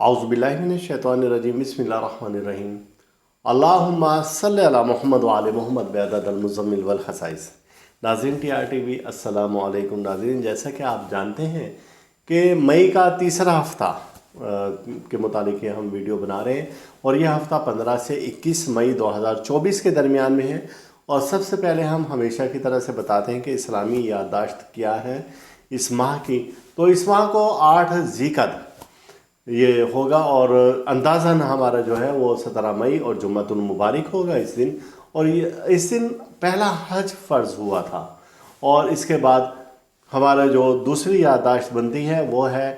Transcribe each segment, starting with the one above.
औज़ुबिल्लाहि मिनश्शैतानिर्रजीम बिस्मिल्लाहिर्रहमानिर्रहीम। अल्लाहुम्मा सल्लि अला मोहम्मद व आले मोहम्मद बिअददिल मुज़म्मिल वल खसाइस। नाज़रीन TRTV अस्सलामु अलैकुम। नाज़रीन, जैसा कि आप जानते हैं कि मई का तीसरा हफ़्ता के मुतालिक हम वीडियो बना रहे हैं और यह हफ़्ता 15 से 21 मई 2024 के दरमियान में है। और सबसे पहले हम हमेशा की तरह से बताते हैं कि इस्लामी याददाश्त क्या है इस माह की। तो इस माह को 8 ज़िलक़द ये होगा और अंदाज़न हमारा जो है वो 17 मई और जुम्मतुल मुबारक होगा इस दिन। और ये इस दिन पहला हज फ़र्ज़ हुआ था। और इसके बाद हमारा जो दूसरी याददाश्त बनती है वो है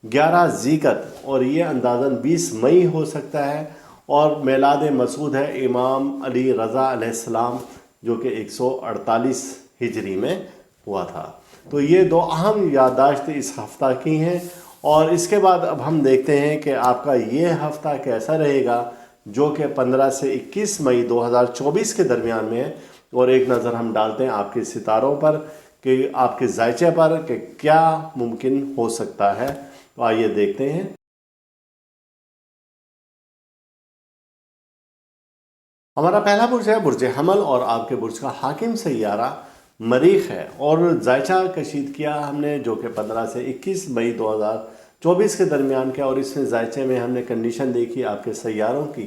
11 ज़िलक़द और ये अंदाज़न 20 मई हो सकता है। और मिलाद मसूद है इमाम अली रज़ा अलैहिस्सलाम, जो कि 148 हिजरी में हुआ था। तो ये दो अहम याददाश्त इस हफ़्ता की हैं। और इसके बाद अब हम देखते हैं कि आपका ये हफ़्ता कैसा रहेगा, जो कि 15 से 21 मई 2024 के दरमियान में है। और एक नज़र हम डालते हैं आपके सितारों पर कि आपके ज़ायचे पर कि क्या मुमकिन हो सकता है। तो आइए देखते हैं। हमारा पहला बुर्ज है बुर्ज हमल और आपके बुर्ज का हाकिम सैयारा मरीख है। और जायचा कशीद किया हमने, जो कि 15 से 21 मई 2024 के दरमियान किया। और इसमें जायचे में हमने कंडीशन देखी आपके सैयारों की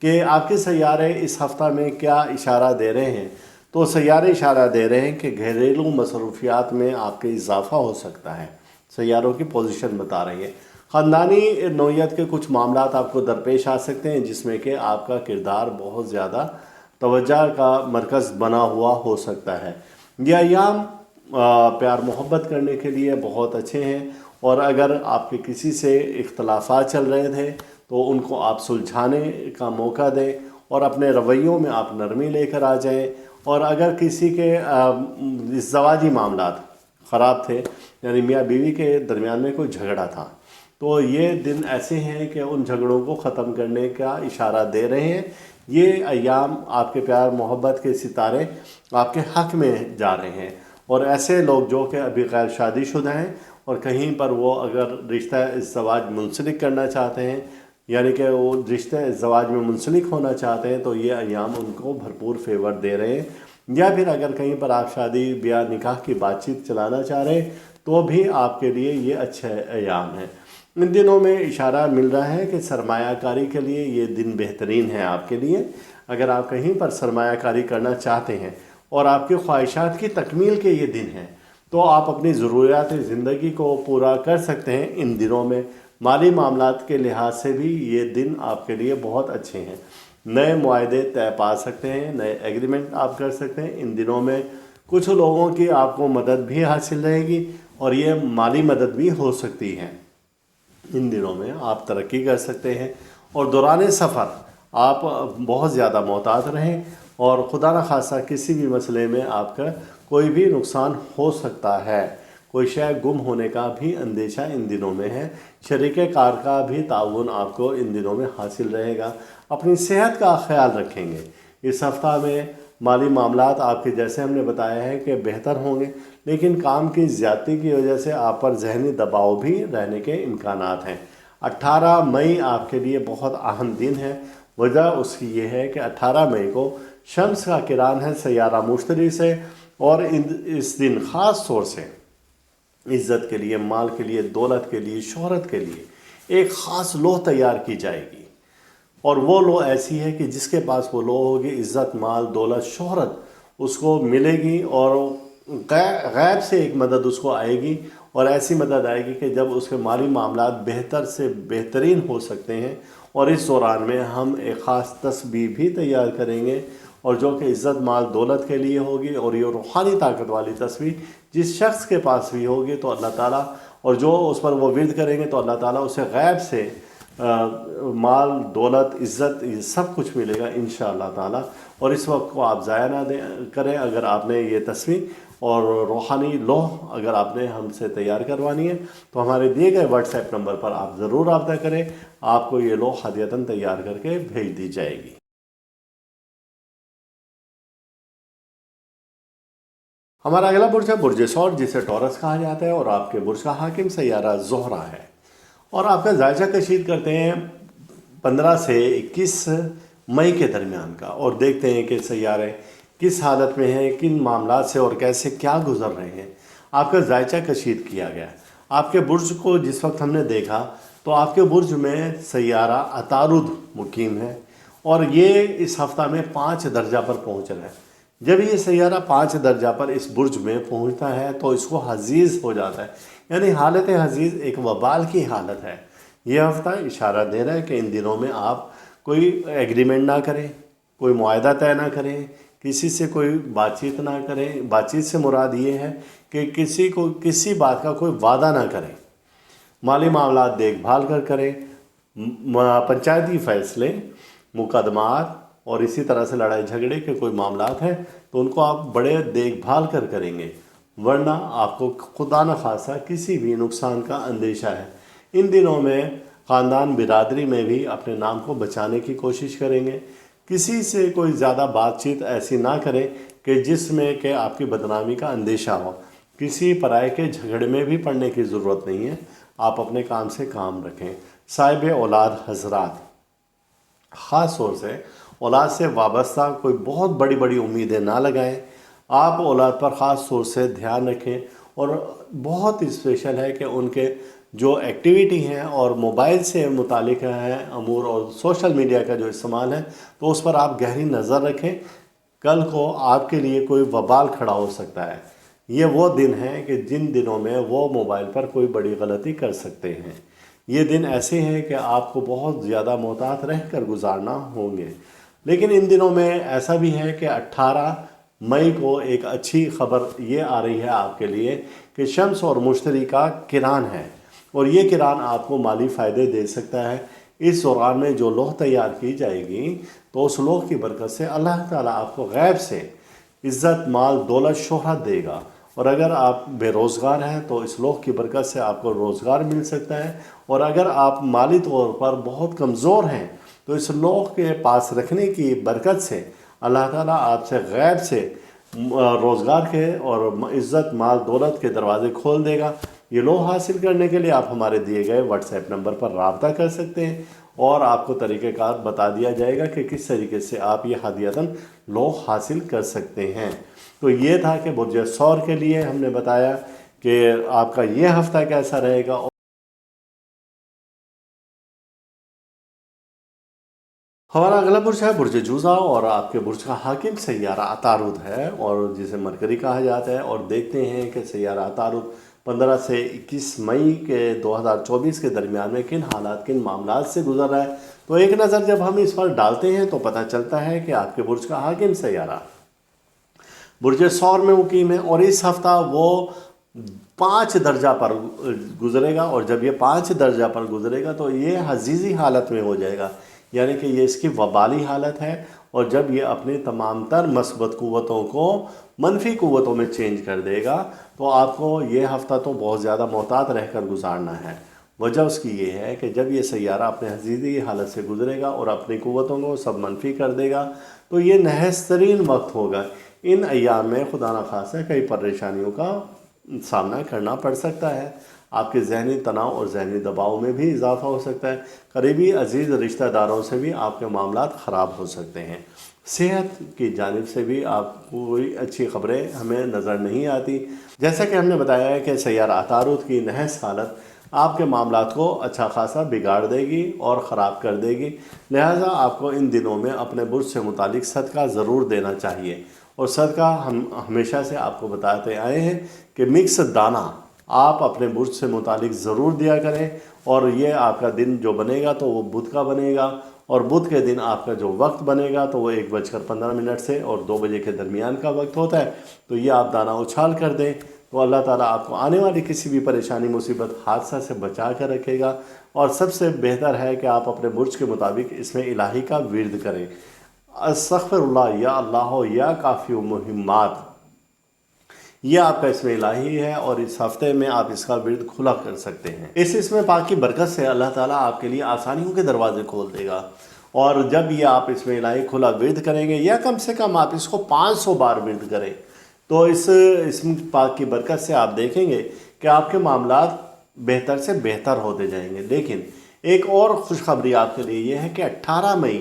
कि आपके सैयारे इस हफ़्ता में क्या इशारा दे रहे हैं। तो सैयारे इशारा दे रहे हैं कि घरेलू मसरूफियात में आपके इजाफा हो सकता है। सैयारों की पोजीशन बता रही है। ख़ानदानी नौइयत के कुछ मामलात आपको दरपेश आ सकते हैं, जिसमें कि आपका किरदार बहुत ज़्यादा तवज्जो का मरकज़ बना हुआ हो सकता है। ये अयाम प्यार मोहब्बत करने के लिए बहुत अच्छे हैं। और अगर आपके किसी से इख्तलाफात चल रहे थे तो उनको आप सुलझाने का मौका दें और अपने रवैयों में आप नरमी लेकर आ जाएं। और अगर किसी के ज़वाजी मामलात ख़राब थे, यानी मियाँ बीवी के दरमियान में कोई झगड़ा था, तो ये दिन ऐसे हैं कि उन झगड़ों को ख़त्म करने का इशारा दे रहे हैं। ये अयाम आपके प्यार मोहब्बत के सितारे आपके हक़ में जा रहे हैं। और ऐसे लोग जो कि अभी गैर शादीशुदा हैं और कहीं पर वो अगर रिश्ता ज़वाज मुंसलिक करना चाहते हैं, यानी कि वो रिश्ते ज़वाज में मुंसलिक होना चाहते हैं, तो ये अयाम उनको भरपूर फेवर दे रहे हैं। या फिर अगर कहीं पर आप शादी ब्याह निकाह की बातचीत चलाना चाह रहे हैं तो भी आपके लिए ये अच्छे अयाम हैं। इन दिनों में इशारा मिल रहा है कि सरमायाकारी के लिए ये दिन बेहतरीन है आपके लिए। अगर आप कहीं पर सरमायाकारी करना चाहते हैं और आपकी ख्वाहिशात की तकमील के ये दिन हैं, तो आप अपनी ज़रूरियात ज़िंदगी को पूरा कर सकते हैं इन दिनों में। माली मामलात के लिहाज से भी ये दिन आपके लिए बहुत अच्छे हैं। नए मुआहदे तय पा सकते हैं, नए एग्रीमेंट आप कर सकते हैं इन दिनों में। कुछ लोगों की आपको मदद भी हासिल रहेगी और ये माली मदद भी हो सकती है। इन दिनों में आप तरक्की कर सकते हैं। और दौरान सफ़र आप बहुत ज़्यादा मोहतात रहें और खुदा न खासा किसी भी मसले में आपका कोई भी नुकसान हो सकता है। कोई शय गुम होने का भी अंदेशा इन दिनों में है। शरीके कार का भी ताउन आपको इन दिनों में हासिल रहेगा। अपनी सेहत का ख्याल रखेंगे। इस हफ्ता में माली मामलात आपके, जैसे हमने बताया है, कि बेहतर होंगे, लेकिन काम की ज़्यादती की वजह से आप पर जहनी दबाव भी रहने के इम्कानात हैं। 18 मई आपके लिए बहुत अहम दिन है। वजह उसकी ये है कि 18 मई को शम्स का किरान है सैयारा मुश्तरी से। और इस दिन ख़ास तौर से इज़्ज़त के लिए, माल के लिए, दौलत के लिए, शोहरत के लिए एक ख़ास लोह तैयार की जाएगी। और वो लो ऐसी है कि जिसके पास वो लो होगी, इज़्ज़त, माल, दौलत, शोहरत उसको मिलेगी और गैब से एक मदद उसको आएगी। और ऐसी मदद आएगी कि जब उसके माली मामलात बेहतर से बेहतरीन हो सकते हैं। और इस दौरान में हम एक ख़ास तस्बीह भी तैयार करेंगे और जो कि इज़्ज़त, माल, दौलत के लिए होगी। और ये रूहानी ताकत वाली तस्बीह जिस शख्स के पास भी होगी तो अल्लाह ताला, और जो उस पर वो विर्द करेंगे तो अल्लाह ताला उसे गैब से माल, दौलत, इज़्ज़त, ये सब कुछ मिलेगा इंशाअल्लाह ताला। और इस वक्त को आप ज़ाया ना करें। अगर आपने ये तस्वीर और रूहानी लोह अगर आपने हमसे तैयार करवानी है तो हमारे दिए गए व्हाट्सएप नंबर पर आप ज़रूर रब्ता करें। आपको ये लोह हदियतन तैयार करके भेज दी जाएगी। हमारा अगला बुर्ज है बुर्ज सौर, जिसे टॉरस कहा जाता है। और आपके बुर्ज का हाकिम सैयारा ज़ोहरा है। اور آپ کا जायजा कशीद करते हैं 15 से 21 मई के दरमियान का, और देखते हैं कि सैयारे किस हालत में हैं, किन मामलात से और कैसे क्या गुजर रहे हैं। आपका जायजा कशीद किया गया। आपके बुर्ज को जिस वक्त हमने देखा तो आपके बुर्ज में सैयारा अतारुद मुकीम है और ये इस हफ्ता में 5 दर्जा पर पहुंच रहा है। जब ये सैयारा 5 दर्जा पर इस बुर्ज में पहुंचता है तो इसको हजीज़ हो जाता है, यानी हालत हजीज़ एक वबाल की हालत है। ये हफ्ता इशारा दे रहा है कि इन दिनों में आप कोई एग्रीमेंट ना करें, कोई मुआहदा तय ना करें, किसी से कोई बातचीत ना करें। बातचीत से मुराद ये है कि किसी को किसी बात का कोई वादा ना करें। माली मामलात देखभाल कर करें। पंचायती फ़ैसले, मुकदमात और इसी तरह से लड़ाई झगड़े के कोई मामलात हैं तो उनको आप बड़े देखभाल कर करेंगे, वरना आपको खुदा न खासा किसी भी नुकसान का अंदेशा है। इन दिनों में ख़ानदान बिरादरी में भी अपने नाम को बचाने की कोशिश करेंगे। किसी से कोई ज़्यादा बातचीत ऐसी ना करें कि जिसमें कि आपकी बदनामी का अंदेशा हो। किसी पराये के झगड़े में भी पड़ने की ज़रूरत नहीं है, आप अपने काम से काम रखें। साहिब औलाद हजरात, ख़ास तौर से औलाद से वाबस्ता कोई बहुत बड़ी बड़ी उम्मीदें ना लगाएं। आप औलाद पर ख़ास तौर से ध्यान रखें और बहुत स्पेशल है कि उनके जो एक्टिविटी हैं और मोबाइल से मुतालिक हैं अमूर और सोशल मीडिया का जो इस्तेमाल है तो उस पर आप गहरी नज़र रखें। कल को आपके लिए कोई वबाल खड़ा हो सकता है। ये वो दिन हैं कि जिन दिनों में वो मोबाइल पर कोई बड़ी गलती कर सकते हैं। ये दिन ऐसे हैं कि आपको बहुत ज़्यादा मोहतात रह कर गुजारना होंगे। लेकिन इन दिनों में ऐसा भी है कि 18 मई को एक अच्छी खबर ये आ रही है आपके लिए कि शम्स और मुश्तरी का किरान है और ये किरान आपको माली फ़ायदे दे सकता है। इस दौरान में जो लोह तैयार की जाएगी तो उस लोह की बरकत से अल्लाह ताला आपको गैब से इज़्ज़त, माल, दौलत, शोहरत देगा। और अगर आप बेरोज़गार हैं तो इस लोह की बरकत से आपको रोज़गार मिल सकता है। और अगर आप माली तौर पर बहुत कमज़ोर हैं तो इस लोह के पास रखने की बरकत से अल्लाह ताला आपसे गैब से रोज़गार के और इज़्ज़त, माल, दौलत के दरवाज़े खोल देगा। ये लोह हासिल करने के लिए आप हमारे दिए गए व्हाट्सएप नंबर पर राब्ता कर सकते हैं और आपको तरीक़ेकार बता दिया जाएगा कि किस तरीके से आप ये हदियतन लोह हासिल कर सकते हैं। तो ये था कि बुर्ज सौर के लिए हमने बताया कि आपका ये हफ़्ता कैसा रहेगा। हमारा अगला बुर्ज है बुर्ज जूज़ा और आपके बुर्ज का हाकिम सैयारा अतारुद है और जिसे मरकरी कहा जाता है। और देखते हैं कि सैयारा अतारुद 15 से 21 मई के 2024 के दरमियान में किन हालात, किन मामलात से गुजर रहा है। तो एक नज़र जब हम इस पर डालते हैं तो पता चलता है कि आपके बुर्ज का हाकिम सैयारा बुर्ज सौर में मुकीम है और इस हफ़्ता वो 5 दर्जा पर गुजरेगा। और जब ये 5 दर्जा पर गुजरेगा तो ये हजीज़ी हालत में हो जाएगा, यानी कि ये इसकी वबाली हालत है। और जब ये अपनी तमाम तर मस्बत क़ुव्वतों को मनफी क़ुव्वतों में चेंज कर देगा तो आपको ये हफ़्ता तो बहुत ज़्यादा मोहतात रह कर गुजारना है। वजह उसकी ये है कि जब ये सैयारा अपने हजीज़ी हालत से गुजरेगा और अपनी क़ुव्वतों को सब मनफी कर देगा तो ये नहस तरीन वक्त होगा। इन अय्याम में खुदा न खासा कई परेशानियों का सामना करना पड़ सकता है। आपके ज़हनी तनाव और ज़हनी दबाव में भी इजाफ़ा हो सकता है। करीबी अजीज़ रिश्तेदारों से भी आपके मामलात ख़राब हो सकते हैं। सेहत की जानिब से भी आपको कोई अच्छी ख़बरें हमें नज़र नहीं आती। जैसा कि हमने बताया है कि सैयारा अतारुद की नहस हालत आपके मामलात को अच्छा खासा बिगाड़ देगी और ख़राब कर देगी। लिहाजा आपको इन दिनों में अपने बुर्ज से मुतालिक सदका ज़रूर देना चाहिए। और सदका हम हमेशा से आपको बताते आए हैं कि मिक्स दाना आप अपने बुर्ज से मुतालिक ज़रूर दिया करें। और ये आपका दिन जो बनेगा तो वो बुध का बनेगा और बुध के दिन आपका जो वक्त बनेगा तो वो 1:15 से और 2 बजे के दरमियान का वक्त होता है। तो ये आप दाना उछाल कर दें तो अल्लाह ताला आपको आने वाली किसी भी परेशानी, मुसीबत, हादसा से बचा कर रखेगा। और सबसे बेहतर है कि आप अपने बुर्ज के मुताबिक इसमें इलाही का विर्द करें। अस्तग़फिरुल्लाह, या अल्लाह, या काफ़ी मुहिम्मात, ये आपका इसमें इलाही है और इस हफ्ते में आप इसका विर्द खुला कर सकते हैं। इसमें पाक की बरकत से अल्लाह ताला आपके लिए आसानियों के दरवाजे खोल देगा। और जब ये आप इसमें इलाही खुला विर्द करेंगे या कम से कम आप इसको 500 बार विर्द करें तो इस पाक की बरकत से आप देखेंगे कि आपके मामलात बेहतर से बेहतर होते जाएंगे। लेकिन एक और खुशखबरी आपके लिए ये है कि 18 मई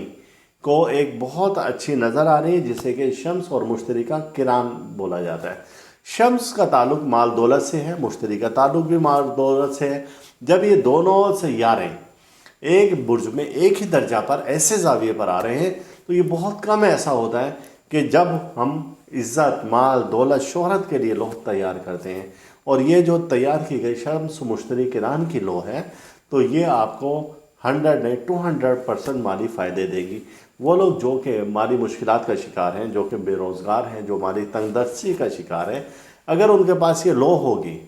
को एक बहुत अच्छी नज़र आ रही है जिसे कि शम्स और मुश्तरी का किरान बोला जाता है। शम्स का ताल्लुक माल दौलत से है, मुश्तरी का ताल्लुक भी माल दौलत से है। जब ये दोनों सैयारे एक बुर्ज में एक ही दर्जा पर ऐसे जाविये पर आ रहे हैं तो ये बहुत कम ऐसा होता है कि जब हम इज़्ज़त, माल, दौलत, शोहरत के लिए लोह तैयार करते हैं। और ये जो तैयार की गई शम्स मुश्तरी किरान की लोह है तो ये आपको 100 नहीं 200% माली फ़ायदे देगी। वो लोग जो कि माली मुश्किलात का शिकार हैं, जो कि बेरोज़गार हैं, जो माली तंगदस्ती का शिकार हैं, अगर उनके पास ये लोह होगी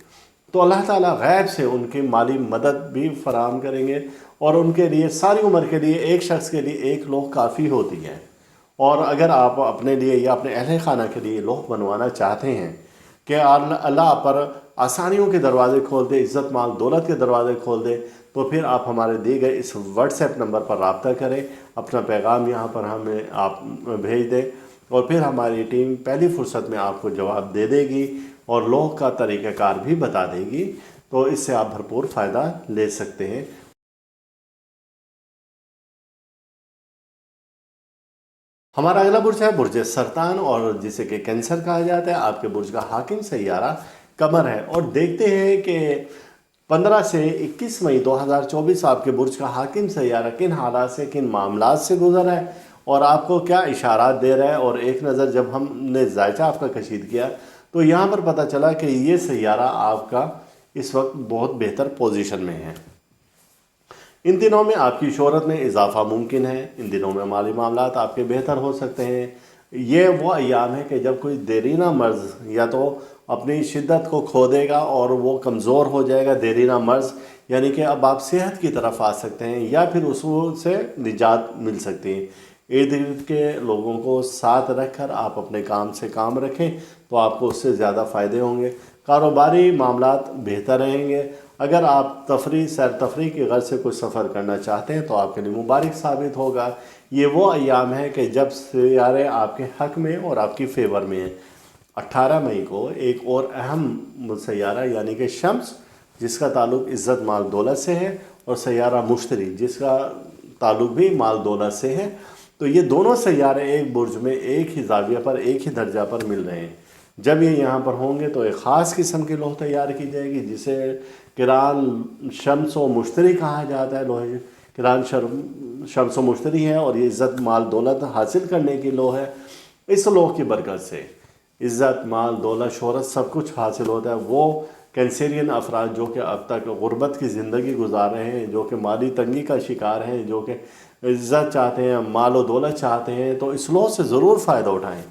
तो अल्लाह ताला गैब से उनकी माली मदद भी फराहम करेंगे। और उनके लिए सारी उम्र के लिए एक शख्स के लिए एक लोह काफ़ी होती है। और अगर आप अपने लिए या अपने अहले खाना के लिए लोह बनवाना चाहते हैं कि अल्लाह पर आसानियों के दरवाज़े खोल दे, इज़्ज़त, माल, दौलत के दरवाज़े खोल दे, तो फिर आप हमारे दिए गए इस व्हाट्सएप नंबर पर रब्ता करें, अपना पैगाम यहाँ पर हमें आप भेज दें और फिर हमारी टीम पहली फुर्सत में आपको जवाब दे देगी और लोह का तरीक़ाकार भी बता देगी। तो इससे आप भरपूर फ़ायदा ले सकते हैं। हमारा अगला बुर्ज है बुर्ज सरतान और जिसे कि कैंसर कहा जाता है। आपके बुर्ज का हाकिम सैयारा कमर है। और देखते हैं कि 15 से 21 मई 2024 आपके बुर्ज का हाकिम सैयारा किन हालात से, किन मामलात से गुजर है और आपको क्या इशारात दे रहा है। और एक नज़र जब हमने जायचा आपका कशीद किया तो यहाँ पर पता चला कि ये सैयारा आपका इस वक्त बहुत बेहतर पोजीशन में है। इन दिनों में आपकी शोहरत में इजाफा मुमकिन है। इन दिनों में माली मामलात आपके बेहतर हो सकते हैं। ये वो अयाम है कि जब कोई देरीना मर्ज़ या तो अपनी शिद्दत को खो देगा और वो कमज़ोर हो जाएगा, देरीना मर्ज़ यानी कि अब आप सेहत की तरफ आ सकते हैं या फिर उससे निजात मिल सकती है। इर्द गिर्द के लोगों को साथ रख कर आप अपने काम से काम रखें तो आपको उससे ज़्यादा फ़ायदे होंगे। कारोबारी मामलात बेहतर रहेंगे। अगर आप सैर तफरी की गर्ज से कुछ सफ़र करना चाहते हैं तो आपके लिए मुबारक साबित होगा। ये वो अयाम है कि जब सियारे आपके हक़ में और आपकी फ़ेवर में हैं। 18 मई को एक और अहम सैयारा यानी कि शम्स जिसका ताल्लुक़ इज़्ज़त, माल, दौलत से है और सैयारा मुश्तरी जिसका ताल्लुक़ भी माल दौलत से है। तो ये दोनों सैयारे एक बुर्ज में एक ही जाविया पर एक ही दर्जा पर मिल रहे हैं। जब ये यहाँ पर होंगे तो एक ख़ास किस्म की लोह तैयार की जाएगी जिसे किरान शम्स व मुश्तरी कहा जाता है। लोहे किरान शम्स व मुश्तरी है और ये इज़्ज़त, माल, दौलत हासिल करने की लोह है। इस लोह की बरकत से इज़्ज़त, माल, दौलत, शोहरत सब कुछ हासिल होता है। वो कैंसेरियन अफराद जो कि अब तक गुर्बत की ज़िंदगी गुजार रहे हैं, जो कि माली तंगी का शिकार हैं, जो कि इज़्ज़त चाहते हैं, माल व दौलत चाहते हैं, तो इस लोह से ज़रूर फ़ायदा उठाएँ।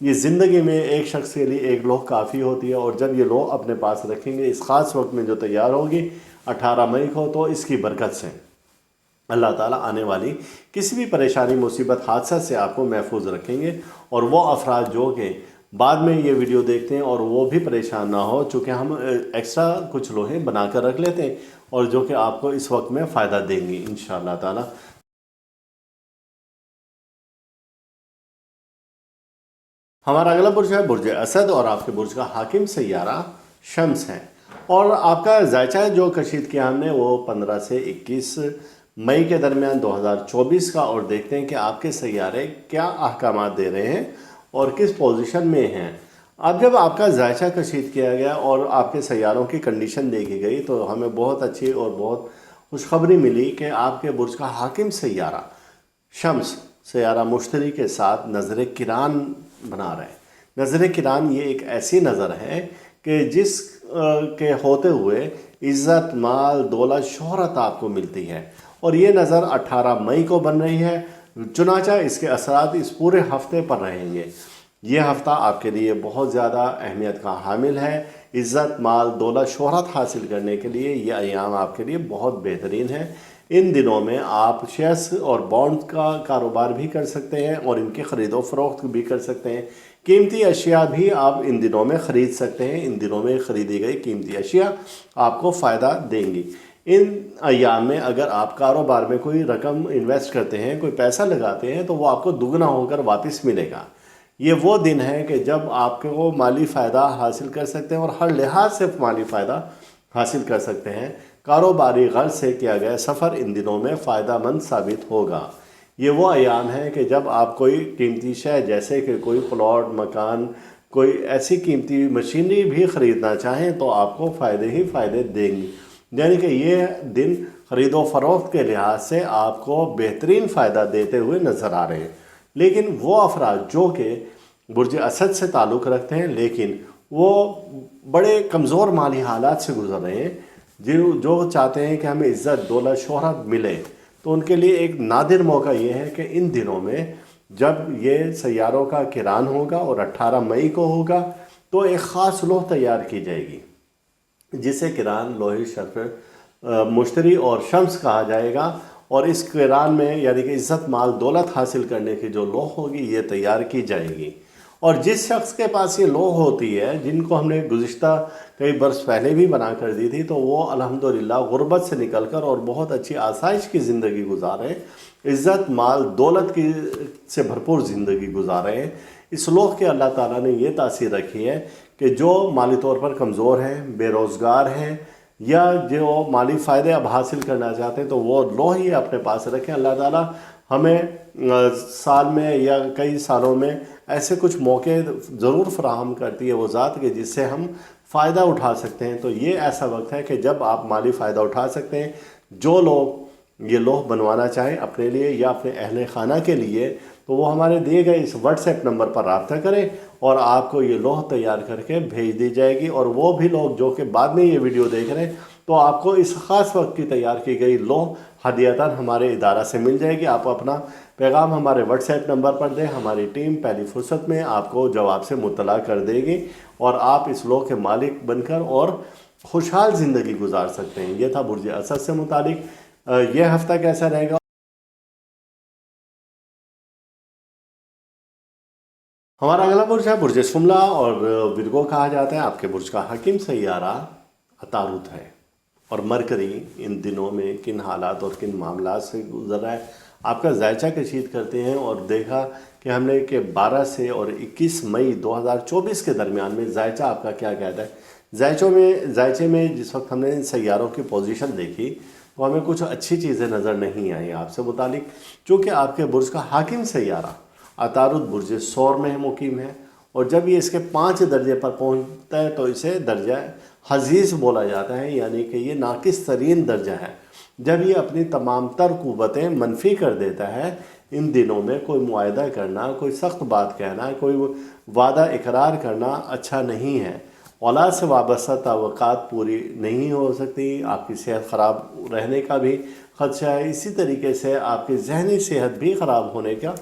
ये ज़िंदगी में एक शख्स के लिए एक लोह काफ़ी होती है और जब ये लोह अपने पास रखेंगे इस ख़ास वक्त में जो तैयार होगी 18 मई को, तो इसकी बरकत से अल्लाह ताला आने वाली किसी भी परेशानी, मुसीबत, हादसा से आपको महफूज रखेंगे। और वो अफराद जो कि बाद में ये वीडियो देखते हैं और वो भी परेशान ना हो, चूँकि हम एक्स्ट्रा कुछ लोहे बना कर रख लेते हैं और जो कि आपको इस वक्त में फ़ायदा देंगी इंशाअल्लाह ताला। हमारा अगला बुर्ज है बुर्ज असद और आपके बुर्ज का हाकिम सैयारा शम्स है। और आपका जायचा जो कशीद किया हमने वो 15 से 21 मई के दरमियान 2024 का। और देखते हैं कि आपके सैयारे क्या अहकामात दे रहे हैं और किस पोजीशन में हैं। अब जब आपका जायचा कशीद किया गया और आपके सैयारों की कंडीशन देखी गई तो हमें बहुत अच्छी और बहुत खुशखबरी मिली कि आपके बुर्ज का हाकिम सैयारा शम्स सैयारा मुश्तरी के साथ नज़र किरान बना रहे हैं। नज़र किरान ये एक ऐसी नज़र है कि जिस के होते हुए इज़्ज़त, माल, दौलत, शोहरत आपको मिलती है। और ये नज़र 18 मई को बन रही है। चुनाचा इसके असरात इस पूरे हफ्ते पर रहेंगे। ये हफ़्ता आपके लिए बहुत ज़्यादा अहमियत का हामिल है। इज़्ज़त, माल, दौलत, शोहरत हासिल करने के लिए ये अयाम आपके लिए बहुत बेहतरीन है। इन दिनों में आप शेयर्स और बॉन्ड का कारोबार भी कर सकते हैं और इनके ख़रीदो फ़रोख्त भी कर सकते हैं। कीमती अशिया भी आप इन दिनों में ख़रीद सकते हैं। इन दिनों में ख़रीदी गई कीमती अशिया आपको फ़ायदा देंगी। इन अयाम में अगर आप कारोबार में कोई रकम इन्वेस्ट करते हैं, कोई पैसा लगाते हैं, तो वो आपको दुगना होकर वापस मिलेगा। ये वो दिन है कि जब आपको माली फ़ायदा हासिल कर सकते हैं और हर लिहाज से माली फ़ायदा हासिल कर सकते हैं। कारोबारी गर्ज से किया गया सफ़र इन दिनों में फ़ायदा मंद साबित होगा। ये वो अयाम है कि जब आप कोई कीमती शय जैसे कि कोई प्लॉट, मकान, कोई ऐसी कीमती मशीनरी भी ख़रीदना चाहें तो आपको फ़ायदे ही फ़ायदे देंगी। यानी कि ये दिन ख़रीदो फरोख्त के लिहाज से आपको बेहतरीन फ़ायदा देते हुए नज़र आ रहे हैं। लेकिन वो अफराद जो कि बुर्ज असद से ताल्लुक़ रखते हैं लेकिन वो बड़े कमज़ोर माली हालात से गुज़र रहे हैं, जो चाहते हैं कि हमें इज़्ज़त, दौलत, शोहरत मिले, तो उनके लिए एक नादिर मौका ये है कि इन दिनों में जब ये सैयारों का किरान होगा और 18 मई को होगा तो एक ख़ास लोह तैयार की जाएगी जिसे किरान लोहे शर्फ मुश्तरी और शम्स कहा जाएगा। और इस किरान में यानी कि इज़्ज़त, माल, दौलत हासिल करने की जो लोह होगी ये तैयार की जाएगी। और जिस शख्स के पास ये लोह होती है, जिनको हमने गुज़िश्ता कई बरस पहले भी बना कर दी थी, तो वो अल्हम्दुलिल्लाह गुर्बत से निकल कर और बहुत अच्छी आसाइश की ज़िंदगी गुजारें, इज़्ज़त, माल, दौलत की से भरपूर ज़िंदगी गुजारें। इस लोह के अल्लाह ताला ने ये तासीर रखी है कि जो माली तौर पर कमज़ोर हैं, बेरोज़गार हैं या जो माली फ़ायदे अब हासिल करना चाहते हैं तो वो लोह ही अपने पास रखें। अल्लाह ताला हमें साल में या कई सालों में ऐसे कुछ मौके ज़रूर फराहम करती है वो ज़ात के जिससे हम फ़ायदा उठा सकते हैं। तो ये ऐसा वक्त है कि जब आप माली फ़ायदा उठा सकते हैं। जो लोग ये लोह बनवाना चाहें अपने लिए या अपने अहले खाना के लिए तो वो हमारे दिए गए इस व्हाट्सएप नंबर पर रब्ता करें और आपको ये लोह तैयार करके भेज दी जाएगी। और वो भी लोग जो कि बाद में ये वीडियो देख रहे हैं तो आपको इस ख़ास वक्त की तैयार की गई लोह हदियतन हमारे इदारा से मिल जाएगी। आप अपना पैगाम हमारे व्हाट्सएप नंबर पर दें, हमारी टीम पहली फुर्सत में आपको जवाब से मुत्तला कर देगी और आप इस लोह के मालिक बनकर और खुशहाल ज़िंदगी गुजार सकते हैं। ये था बुर्ज असद से मुतालिक। यह हफ्ता कैसा रहेगा? हमारा अगला बुर्ज है बुर्ज शुमला और विरगो कहा जाता है। आपके बुर्ज का हकीम सैयारा अतारुत है। और मरकरी इन दिनों में किन हालात और किन मामलात से गुजर रहा है आपका जायचा कशीद करते हैं। और देखा कि हमने कि 12 से और 21 मई 2024 के दरमियान में जायचा आपका क्या कहता है। जायचे में जिस वक्त हमने इन सैयारों की पोजीशन देखी तो हमें कुछ अच्छी चीज़ें नज़र नहीं आई आपसे मुतालिक। चूँकि आपके बुर्ज का हाकिम सैयारा अतारुत बुर्ज सौर में मुकीम है और जब ये इसके 5 दर्जे पर पहुंचता है तो इसे दर्जा हजीज़ बोला जाता है, यानी कि ये नाकिस तरीन दर्जा है। जब ये अपनी तमाम तर क़ुव्वतें मनफी कर देता है। इन दिनों में कोई मुआहदा करना, कोई सख्त बात कहना, कोई वादा इकरार करना अच्छा नहीं है। औलाद से वाबस्ता तवक्कात पूरी नहीं हो सकती। आपकी सेहत ख़राब रहने का भी ख़दशा है। इसी तरीके से आपकी जहनी सेहत भी ख़राब होने का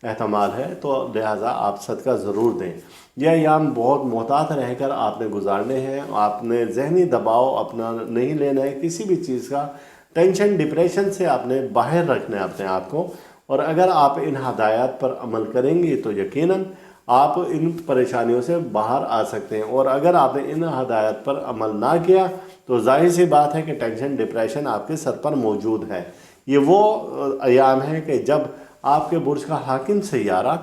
एहतमाल है। तो लिहाजा आप सदका ज़रूर दें। यह अयाम बहुत मोहतात रहकर आपने गुजारने हैं। आपने जहनी दबाव अपना नहीं लेना है, किसी भी चीज़ का टेंशन, डिप्रेशन से आपने बाहर रखना है अपने आप को। और अगर आप इन हदायत पर अमल करेंगे तो यकीनन आप इन परेशानियों से बाहर आ सकते हैं। और अगर आपने इन हदायत पर अमल ना किया तो जाहिर सी बात है कि टेंशन, डिप्रेशन आपके सर पर मौजूद है। ये वो अयाम है कि जब आपके बुर्ज का हाकिम सैयारा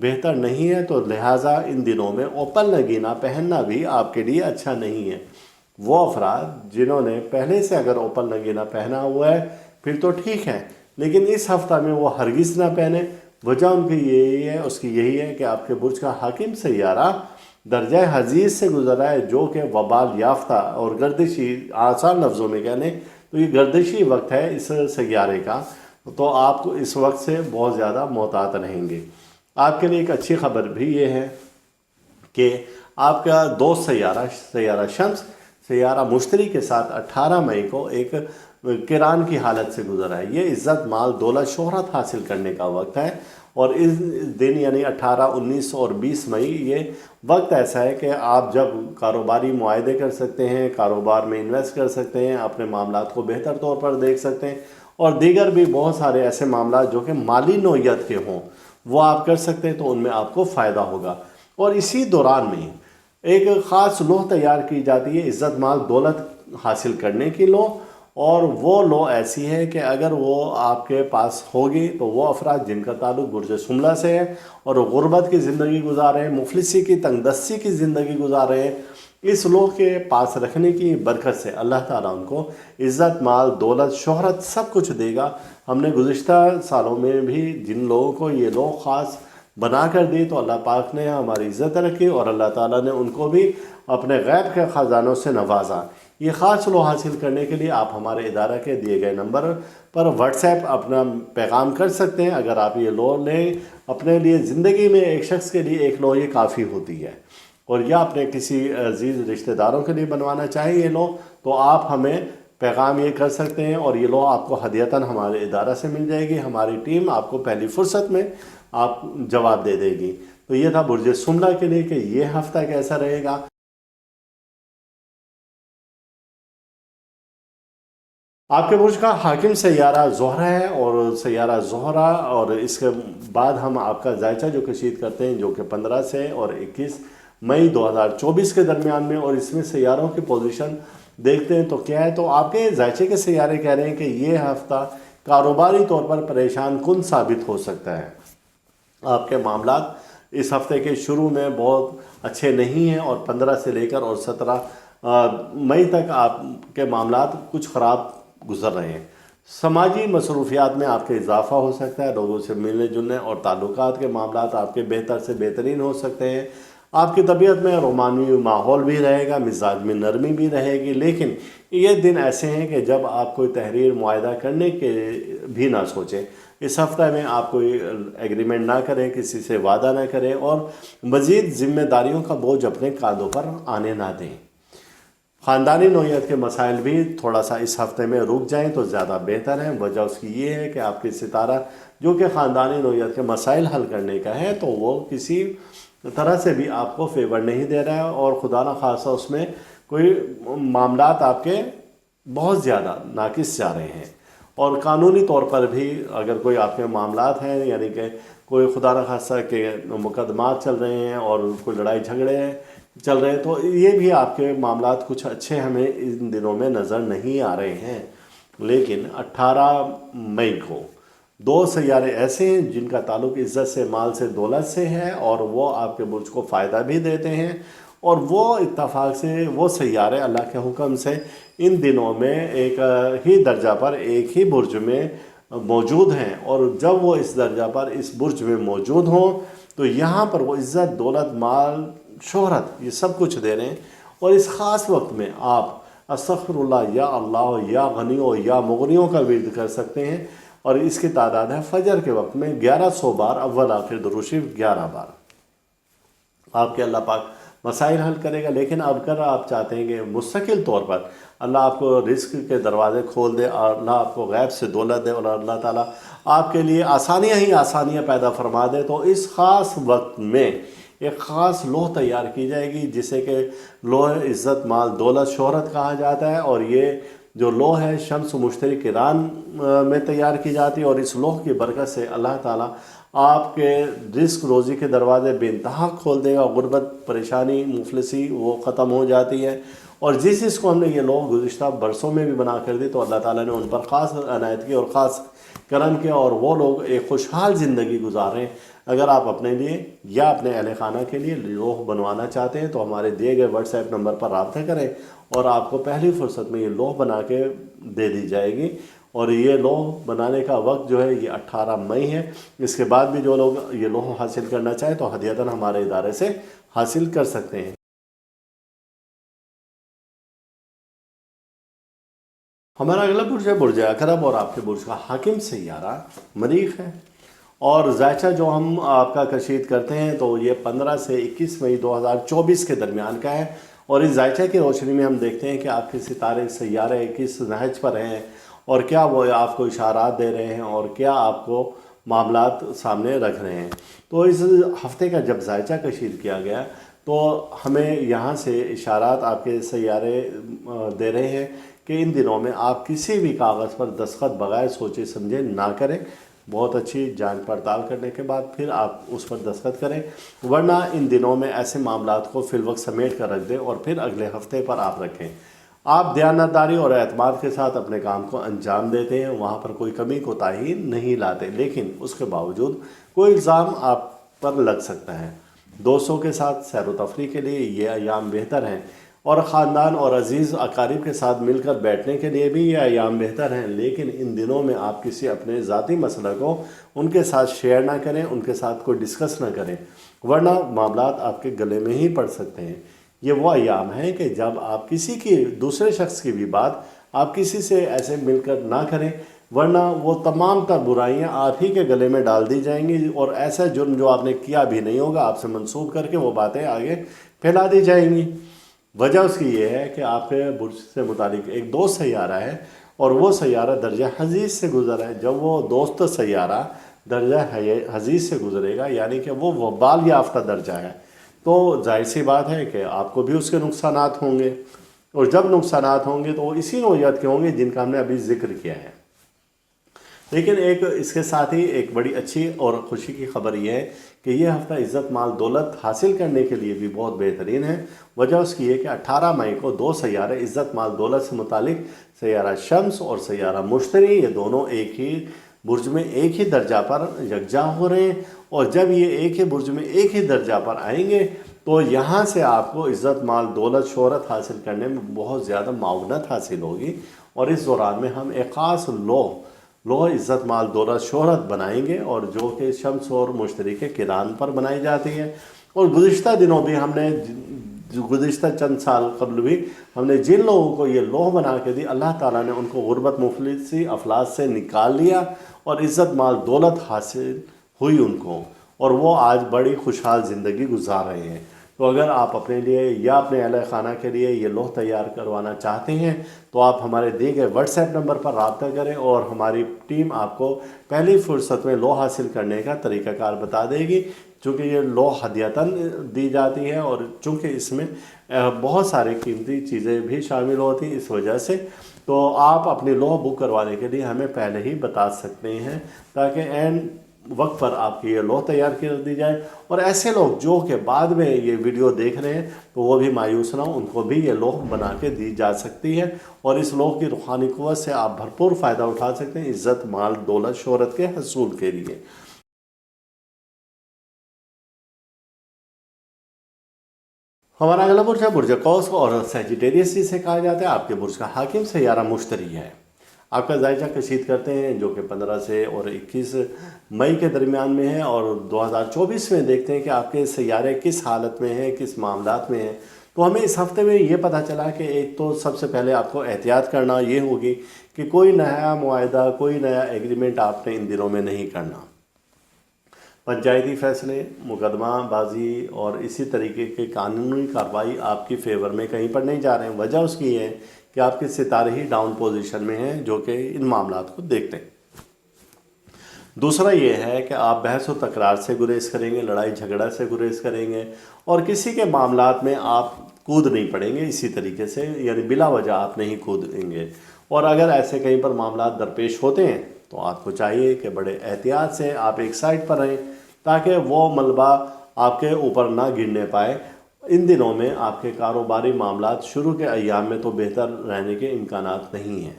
बेहतर नहीं है तो लिहाजा इन दिनों में ओपन नगीना पहनना भी आपके लिए अच्छा नहीं है। वो अफराद जिन्होंने पहले से अगर ओपन नगीना पहना हुआ है फिर तो ठीक है, लेकिन इस हफ्ता में वो हरगिज़ ना पहने। वजह उनकी यही है कि आपके बुर्ज का हाकिम सैयारा दर्जा हजीज़ से गुजरा है जो कि वबाल याफ्ता और गर्दिशी, आसान लफ्ज़ों में कहने तो ये गर्दिशी वक्त है इस सैयारे का। तो आप इस वक्त से बहुत ज़्यादा मोहतात रहेंगे। आपके लिए एक अच्छी खबर भी ये है कि आपका दोस्त सैयारा शम्स सैयारा मुश्तरी के साथ 18 मई को एक किरान की हालत से गुजरा है। ये इज़्ज़त, माल, दौलत, शोहरत हासिल करने का वक्त है। और इस दिन यानी 18, 19 और 20 मई ये वक्त ऐसा है कि आप जब कारोबारी मुआहदे कर सकते हैं, कारोबार में इन्वेस्ट कर सकते हैं, अपने मामलात को बेहतर तौर पर देख सकते हैं और दीगर भी बहुत सारे ऐसे मामला जो कि माली नौइयत के हों वो आप कर सकते हैं तो उनमें आपको फ़ायदा होगा। और इसी दौरान में एक ख़ास लोह तैयार की जाती है इज़्ज़त, माल, दौलत हासिल करने की लोह। और वो लोह ऐसी है कि अगर वो आपके पास होगी तो वो अफराद जिनका ताल्लुक़ बुर्ज शुमला से है और गुर्बत की ज़िंदगी गुजार रहे हैं, मुफलिसी की, तंगदस्ती की ज़िंदगी गुजार रहे हैं, इस लौह के पास रखने की बरकत से अल्लाह ताला उनको इज़्ज़त, माल, दौलत, शोहरत सब कुछ देगा। हमने गुज़िश्ता सालों में भी जिन लोगों को ये लौह ख़ास बना कर दी तो अल्लाह पाक ने हमारी इज़्ज़त रखी और अल्लाह ताला ने उनको भी अपने गैब के ख़जानों से नवाजा। ये ख़ास लौह हासिल करने के लिए आप हमारे इदारा के दिए गए नंबर पर व्हाट्सएप अपना पैगाम कर सकते हैं। अगर आप ये लौह लें अपने लिए, ज़िंदगी में एक शख्स के लिए एक लौह ये काफ़ी होती है, और या अपने किसी अजीज़ रिश्तेदारों के लिए बनवाना चाहें ये लौह, तो आप हमें पैगाम ये कर सकते हैं और ये लौह आपको हदियतन हमारे इदारा से मिल जाएगी। हमारी टीम आपको पहली फुर्सत में आप जवाब दे देगी। तो ये था बुर्ज सुमला के लिए कि ये हफ्ता कैसा रहेगा। आपके बुर्ज का हाकिम सैयारा ज़ोहरा है और सैयारा ज़ोहरा, और इसके बाद हम आपका जायचा जो कशीद करते हैं जो कि 15 से और 21 मई 2024 के दरमियान में, और इसमें सैयारों की पोजीशन देखते हैं तो क्या है। तो आपके जायचे के सैयारे कह रहे हैं कि ये हफ्ता कारोबारी तौर पर परेशान कुन साबित हो सकता है। आपके मामलात इस हफ्ते के शुरू में बहुत अच्छे नहीं हैं और 15 से लेकर और 17 मई तक आपके मामलात कुछ ख़राब गुजर रहे हैं। समाजी मसरूफियात में आपके इजाफा हो सकता है, लोगों से मिलने जुलने और ताल्लुकात के मामलात आपके बेहतर से बेहतरीन हो सकते हैं। आपकी तबीयत में रोमानी माहौल भी रहेगा, मिजाज में नरमी भी रहेगी, लेकिन ये दिन ऐसे हैं कि जब आप कोई तहरीर मुआहदा करने के भी ना सोचें। इस हफ्ते में आप कोई एग्रीमेंट ना करें, किसी से वादा ना करें और मज़ीद ज़िम्मेदारियों का बोझ अपने कांधों पर आने ना दें। ख़ानदानी नौइयत के मसाइल भी थोड़ा सा इस हफ्ते में रुक जाएं तो ज़्यादा बेहतर है। वजह उसकी ये है कि आपके सितारा जो कि ख़ानदानी नौइयत के मसाइल हल करने का है, तो वो किसी तरह से भी आपको फेवर नहीं दे रहा है और खुदा न खासा उसमें कोई मामलात आपके बहुत ज़्यादा नाकिस जा रहे हैं। और कानूनी तौर पर भी अगर कोई आपके मामलात हैं, यानी कि कोई खुदा न खासा के मुकदमात चल रहे हैं और कोई लड़ाई झगड़े चल रहे हैं, तो ये भी आपके मामलात कुछ अच्छे हमें इन दिनों में नज़र नहीं आ रहे हैं। लेकिन 18 मई को 2 सैयारे ऐसे हैं जिनका ताल्लुक़ इज़्ज़त से, माल से, दौलत से है और वो आपके बुर्ज को फ़ायदा भी देते हैं। और वो इत्तफाक से वो सैयारे अल्लाह के हुक्म से इन दिनों में एक ही दर्जा पर एक ही बुर्ज में मौजूद हैं, और जब वो इस दर्जा पर इस बुर्ज में मौजूद हों तो यहाँ पर वो इज़्ज़त, दौलत, माल, शोहरत ये सब कुछ दे रहे हैं। और इस ख़ास वक्त में आप अस्तग़फिरुल्लाह, या अल्लाह, या गनियों, या मुगनियों का विर्द कर सकते हैं, और इसकी तादाद है फजर के वक्त में 1100 बार, अव्वल आखिर दुरूद शरीफ 11 बार। आपके अल्लाह पाक मसाइल हल करेगा। लेकिन अगर आप चाहते हैं कि मुस्तकिल तौर पर अल्लाह आपको रिस्क के दरवाज़े खोल दे और अल्लाह आपको गैब से दौलत दे और अल्लाह ताला आपके लिए आसानियाँ ही आसानियाँ पैदा फरमा दे, तो इस ख़ास वक्त में एक ख़ास लौह तैयार की जाएगी जिसे कि लौह इज़्ज़त, माल, दौलत, शोहरत कहा जाता है। और ये जो लौह है शम्स मुश्तरी किरान में तैयार की जाती है, और इस लौह की बरकत से अल्लाह ताला आपके रिस्क रोज़ी के दरवाज़े बेइंतहा खोल देगा। गुर्बत, परेशानी, मुफलिसी वो ख़त्म हो जाती है। और जिस चीज़ को हमने ये लौह गुज़िश्ता बरसों में भी बना कर दी तो अल्लाह ताला ने उन पर ख़ास अनायत की और ख़ास करम किया, और वो लोग एक खुशहाल ज़िंदगी गुजारें। अगर आप अपने लिए या अपने अहल खाना के लिए लौह बनवाना चाहते हैं तो हमारे दिए गए व्हाट्सएप नंबर पर रब्ता करें और आपको पहली फुर्सत में ये लौह बना के दे दी जाएगी। और ये लौह बनाने का वक्त जो है ये 18 मई है। इसके बाद भी जो लोग ये लौह हासिल करना चाहें तो हदियतन हमारे इदारे से हासिल कर सकते हैं। हमारा अगला बुर्ज है बुर्ज अकरब, और आपके बुर्ज का हाकिम सैयारा मरीख है। और जायचा जो हम आपका कशीद करते हैं तो ये 15 से 21 मई 2024 के दरमियान का है। और इस जायचा की रोशनी में हम देखते हैं कि आपके सितारे सैयारे किस नहज पर हैं और क्या वो आपको इशारात दे रहे हैं और क्या आपको मामलात सामने रख रहे हैं। तो इस हफ्ते का जब जायचा कशीद किया गया तो हमें यहाँ से इशारात आपके सैयारे दे रहे हैं कि इन दिनों में आप किसी भी कागज़ पर दस्तखत बगैर सोचे समझे ना करें। बहुत अच्छी जांच पड़ताल करने के बाद फिर आप उस पर दस्तखत करें, वरना इन दिनों में ऐसे मामलात को फिलवक्त समेट कर रख दें और फिर अगले हफ्ते पर आप रखें। आप दयानतदारी और एतमाद के साथ अपने काम को अंजाम देते हैं, वहाँ पर कोई कमी कोताही नहीं लाते, लेकिन उसके बावजूद कोई इल्ज़ाम आप पर लग सकता है। दोस्तों के साथ सैर व तफरीह के लिए ये अयाम बेहतर हैं اور خاندان اور عزیز اقارب کے ساتھ مل کر بیٹھنے کے لیے بھی یہ ایام بہتر ہیں، لیکن ان دنوں میں آپ کسی اپنے ذاتی مسئلہ کو ان کے ساتھ شیئر نہ کریں، ان کے ساتھ کوئی ڈسکس نہ کریں، ورنہ معاملات آپ کے گلے میں ہی پڑ سکتے ہیں۔ یہ وہ ایام ہیں کہ جب آپ کسی کی دوسرے شخص کی بھی بات آپ کسی سے ایسے مل کر نہ کریں، ورنہ وہ تمام تر برائیاں آپ ہی کے گلے میں ڈال دی جائیں گی، اور ایسا جرم جو آپ نے کیا بھی نہیں ہوگا آپ سے منسوب کر کے وہ باتیں آگے پھیلا دی جائیں گی۔ وجہ اس کی یہ ہے کہ آپ کے برج سے متعلق ایک دوست سیارہ ہے، اور وہ سیارہ درجہ حزیز سے گزر ہے۔ جب وہ دوست سیارہ درجہ حزیز سے گزرے گا، یعنی کہ وہ وبال یافتہ درجہ ہے، تو ظاہر سی بات ہے کہ آپ کو بھی اس کے نقصانات ہوں گے، اور جب نقصانات ہوں گے تو وہ اسی نوعیت کے ہوں گے جن کا ہم نے ابھی ذکر کیا ہے۔ لیکن ایک اس کے ساتھ ہی ایک بڑی اچھی اور خوشی کی خبر یہ ہے کہ یہ ہفتہ عزت مال دولت حاصل کرنے کے لیے بھی بہت بہترین ہے۔ وجہ اس کی ہے کہ 18 مئی کو دو سیارے عزت مال دولت سے متعلق سیارہ شمس اور سیارہ مشتری، یہ دونوں ایک ہی برج میں ایک ہی درجہ پر یکجا ہو رہے ہیں، اور جب یہ ایک ہی برج میں ایک ہی درجہ پر آئیں گے تو یہاں سے آپ کو عزت مال دولت شہرت حاصل کرنے میں بہت زیادہ معاونت حاصل ہوگی، اور اس دوران میں ہم ایک خاص لوح عزت مال دولت شہرت بنائیں گے، اور جو کہ شمس اور مشتری کے کران پر بنائی جاتی ہے۔ اور گزشتہ دنوں بھی ہم نے گزشتہ چند سال قبل بھی ہم نے جن لوگوں کو یہ لوح بنا کے دی، اللہ تعالیٰ نے ان کو غربت مفلسی افلاس سے نکال لیا، اور عزت مال دولت حاصل ہوئی ان کو، اور وہ آج بڑی خوشحال زندگی گزار رہے ہیں۔ تو اگر آپ اپنے لیے یا اپنے اہل خانہ کے لیے یہ لوح تیار کروانا چاہتے ہیں تو آپ ہمارے دیے گئے واٹس ایپ نمبر پر رابطہ کریں، اور ہماری ٹیم آپ کو پہلی فرصت میں لوح حاصل کرنے کا طریقہ کار بتا دے گی، چونکہ یہ لوح ہدیتاً دی جاتی ہے، اور چونکہ اس میں بہت ساری قیمتی چیزیں بھی شامل ہوتی ہیں، اس وجہ سے تو آپ اپنی لوح بک کروانے کے لیے ہمیں پہلے ہی بتا سکتے ہیں، تاکہ عین وقت پر آپ کی یہ لوح تیار کر دی جائے، اور ایسے لوگ جو کہ بعد میں یہ ویڈیو دیکھ رہے ہیں تو وہ بھی مایوس نہ ہوں، ان کو بھی یہ لوح بنا کے دی جا سکتی ہے، اور اس لوح کی روحانی قوت سے آپ بھرپور فائدہ اٹھا سکتے ہیں عزت مال دولت شہرت کے حصول کے لیے۔ ہمارا اگلا برج ہے برج قوس، اور سیجیٹیریس جسے کہا جاتا ہے۔ آپ کے برج کا حاکم سیارہ مشتری ہے۔ آپ کا ذائقہ کشید کرتے ہیں جو کہ 15 سے اور 21 مئی کے درمیان میں ہے، اور 2024 میں دیکھتے ہیں کہ آپ کے سیارے کس حالت میں ہیں، کس معاملات میں ہیں۔ تو ہمیں اس ہفتے میں یہ پتہ چلا کہ ایک تو سب سے پہلے آپ کو احتیاط کرنا یہ ہوگی کہ کوئی نیا معاہدہ، کوئی نیا ایگریمنٹ آپ نے ان دنوں میں نہیں کرنا۔ پنچایتی فیصلے، مقدمہ بازی اور اسی طریقے کی قانونی کارروائی آپ کی فیور میں کہیں پر نہیں جا رہے ہیں۔ وجہ اس کی ہے کہ آپ کے ستارے ہی ڈاؤن پوزیشن میں ہیں جو کہ ان معاملات کو دیکھتے ہیں۔ دوسرا یہ ہے کہ آپ بحث و تکرار سے گریز کریں گے، لڑائی جھگڑا سے گریز کریں گے، اور کسی کے معاملات میں آپ کود نہیں پڑیں گے اسی طریقے سے، یعنی بلا وجہ آپ نہیں کودیں گے۔ اور اگر ایسے کہیں پر معاملات درپیش ہوتے ہیں تو آپ کو چاہیے کہ بڑے احتیاط سے آپ ایک سائٹ پر رہیں، تاکہ وہ ملبہ آپ کے اوپر نہ گرنے پائے۔ ان دنوں میں آپ کے کاروباری معاملات شروع کے ایام میں تو بہتر رہنے کے امکانات نہیں ہیں۔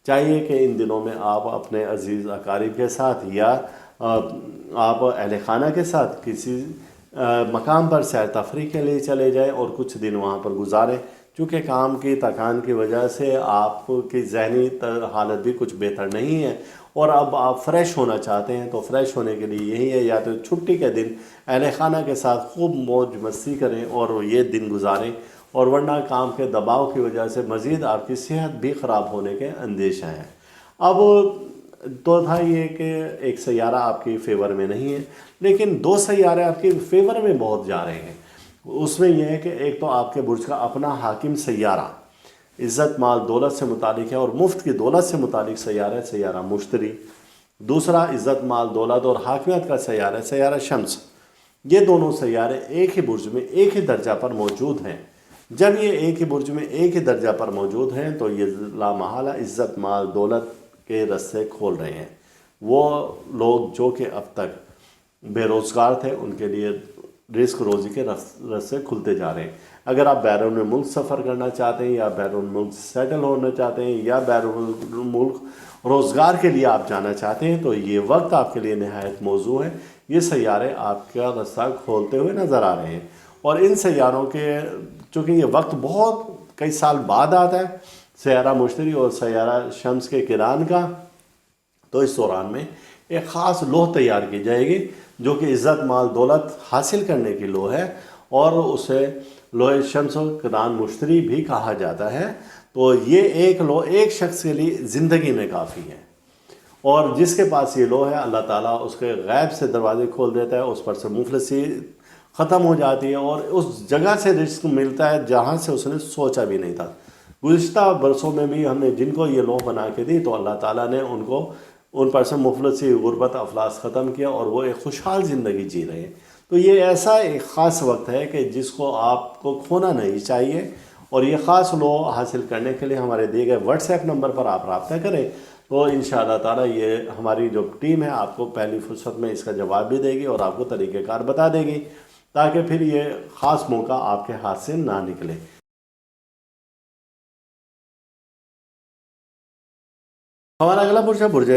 چاہیے کہ ان دنوں میں آپ اپنے عزیز اقارب کے ساتھ یا آپ اہل خانہ کے ساتھ کسی مقام پر سیر تفریح کے لیے چلے جائیں اور کچھ دن وہاں پر گزاریں، چونکہ کام کی تکان کی وجہ سے آپ کی ذہنی حالت بھی کچھ بہتر نہیں ہے، اور اب آپ فریش ہونا چاہتے ہیں تو فریش ہونے کے لیے یہی ہے، یا تو چھٹی کے دن اہل خانہ کے ساتھ خوب موج مستی کریں اور یہ دن گزاریں، اور ورنہ کام کے دباؤ کی وجہ سے مزید آپ کی صحت بھی خراب ہونے کے اندیشہ ہیں۔ اب تو تھا یہ کہ ایک سیارہ آپ کی فیور میں نہیں ہے، لیکن دو سیارے آپ کی فیور میں بہت جا رہے ہیں۔ اس میں یہ ہے کہ ایک تو آپ کے برج کا اپنا حاکم سیارہ عزت مال دولت سے متعلق ہے اور مفت کی دولت سے متعلق سیارہ سیارہ مشتری، دوسرا عزت مال دولت اور حاکمیت کا سیارہ سیارہ شمس۔ یہ دونوں سیارے ایک ہی برج میں ایک ہی درجہ پر موجود ہیں۔ جب یہ ایک ہی برج میں ایک ہی درجہ پر موجود ہیں تو یہ لامحالہ عزت مال دولت کے رستے کھول رہے ہیں۔ وہ لوگ جو کہ اب تک بے روزگار تھے ان کے لیے رزق روزی کے رستے کھلتے جا رہے ہیں۔ اگر آپ بیرون ملک سفر کرنا چاہتے ہیں یا بیرون ملک سیٹل ہونا چاہتے ہیں یا بیرون ملک روزگار کے لیے آپ جانا چاہتے ہیں تو یہ وقت آپ کے لیے نہایت موزوں ہے۔ یہ سیارے آپ کا راستہ کھولتے ہوئے نظر آ رہے ہیں، اور ان سیاروں کے چونکہ یہ وقت بہت کئی سال بعد آتا ہے سیارہ مشتری اور سیارہ شمس کے قران کا، تو اس دوران میں ایک خاص لوح تیار کی جائے گی جو کہ عزت مال دولت حاصل کرنے کی لوح ہے، اور اسے لوح شمس و قران مشتری بھی کہا جاتا ہے۔ تو یہ ایک لوح ایک شخص کے لیے زندگی میں کافی ہے، اور جس کے پاس یہ لوح ہے اللہ تعالیٰ اس کے غیب سے دروازے کھول دیتا ہے، اس پر سے مفلسی ختم ہو جاتی ہے اور اس جگہ سے رزق ملتا ہے جہاں سے اس نے سوچا بھی نہیں تھا۔ گزشتہ برسوں میں بھی ہم نے جن کو یہ لوح بنا کے دی تو اللہ تعالیٰ نے ان پر سے مفلسی غربت افلاس ختم کیا اور وہ ایک خوشحال زندگی جی رہے ہیں۔ تو یہ ایسا ایک خاص وقت ہے کہ جس کو آپ کو کھونا نہیں چاہیے، اور یہ خاص لوح حاصل کرنے کے لیے ہمارے دیے گئے واٹس ایپ نمبر پر آپ رابطہ کریں، تو انشاءاللہ تعالی یہ ہماری جو ٹیم ہے آپ کو پہلی فرصت میں اس کا جواب بھی دے گی اور آپ کو طریقہ کار بتا دے گی، تاکہ پھر یہ خاص موقع آپ کے ہاتھ سے نہ نکلے۔ ہمارا اگلا برج ہے برج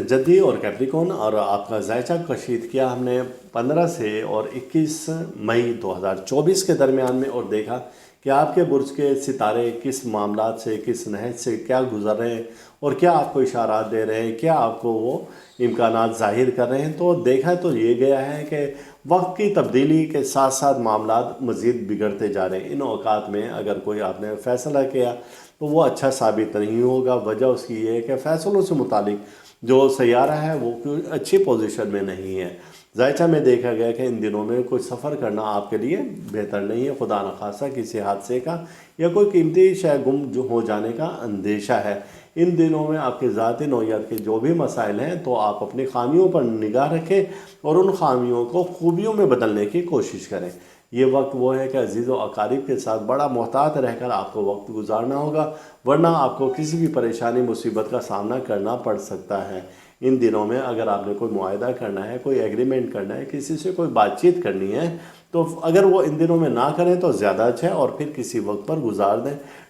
جدی اور کیپریکون، اور آپ کا ذائچہ کشید کیا ہم نے 15 سے اور 21 مئی 2024 کے درمیان میں، اور دیکھا کہ آپ کے برج کے ستارے کس معاملات سے، کس نہج سے کیا گزر رہے ہیں اور کیا آپ کو اشارات دے رہے ہیں، کیا آپ کو وہ امکانات ظاہر کر رہے ہیں۔ تو دیکھا تو یہ گیا ہے کہ وقت کی تبدیلی کے ساتھ ساتھ معاملات مزید بگڑتے جا رہے ہیں۔ ان اوقات میں اگر کوئی آپ نے فیصلہ کیا تو وہ اچھا ثابت نہیں ہوگا، وجہ اس کی یہ ہے کہ فیصلوں سے متعلق جو سیارہ ہے وہ کوئی اچھی پوزیشن میں نہیں ہے۔ ذائچہ میں دیکھا گیا کہ ان دنوں میں کوئی سفر کرنا آپ کے لیے بہتر نہیں ہے، خدا نخواستہ کسی حادثے کا یا کوئی قیمتی شے گم ہو جانے کا اندیشہ ہے۔ ان دنوں میں آپ کے ذاتی نوعیت کے جو بھی مسائل ہیں تو آپ اپنی خامیوں پر نگاہ رکھیں اور ان خامیوں کو خوبیوں میں بدلنے کی کوشش کریں۔ یہ وقت وہ ہے کہ عزیز و اقارب کے ساتھ بڑا محتاط رہ کر آپ کو وقت گزارنا ہوگا، ورنہ آپ کو کسی بھی پریشانی مصیبت کا سامنا کرنا پڑ سکتا ہے۔ ان دنوں میں اگر آپ نے کوئی معاہدہ کرنا ہے، کوئی ایگریمنٹ کرنا ہے، کسی سے کوئی بات چیت کرنی ہے تو اگر وہ ان دنوں میں نہ کریں تو زیادہ اچھا ہے، اور پھر کسی وقت پر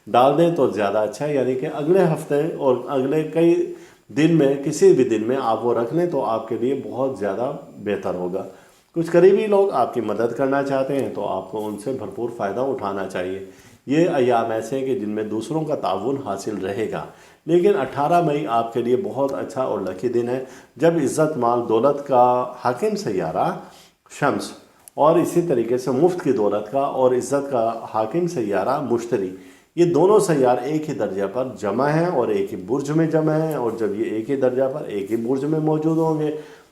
ڈال دیں تو زیادہ اچھا ہے، یعنی کہ اگلے ہفتے اور اگلے کئی دن میں کسی بھی دن میں آپ وہ رکھ لیں تو آپ کے لیے بہت زیادہ بہتر ہوگا۔ کچھ قریبی لوگ آپ کی مدد کرنا چاہتے ہیں تو آپ کو ان سے بھرپور فائدہ اٹھانا چاہیے۔ یہ ایام ایسے ہیں کہ جن میں دوسروں کا تعاون حاصل رہے گا، لیکن 18 مئی آپ کے لیے بہت اچھا اور لکی دن ہے جب عزت مال دولت کا حاکم سیارہ شمس اور اسی طریقے سے مفت کی دولت کا اور عزت کا حاکم سیارہ مشتری، یہ دونوں سیارے ایک ہی درجہ پر جمع ہیں اور ایک ہی برج میں جمع ہیں، اور جب یہ ایک ہی درجہ پر ایک ہی برج میں موجود ہوں گے